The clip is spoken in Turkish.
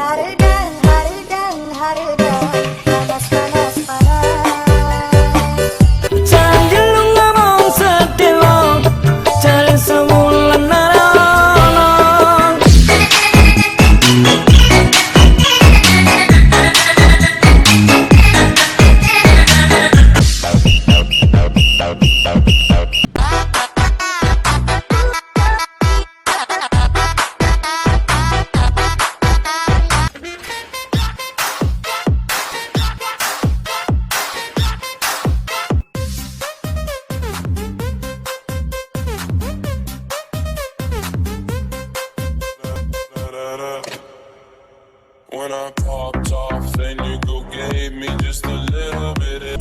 Harudan, harudan, harudan, panas, panas, panas. Jangan lu ngomong sedih lo, cari sebulan narang. When I popped off, then you go gave me just a little bit of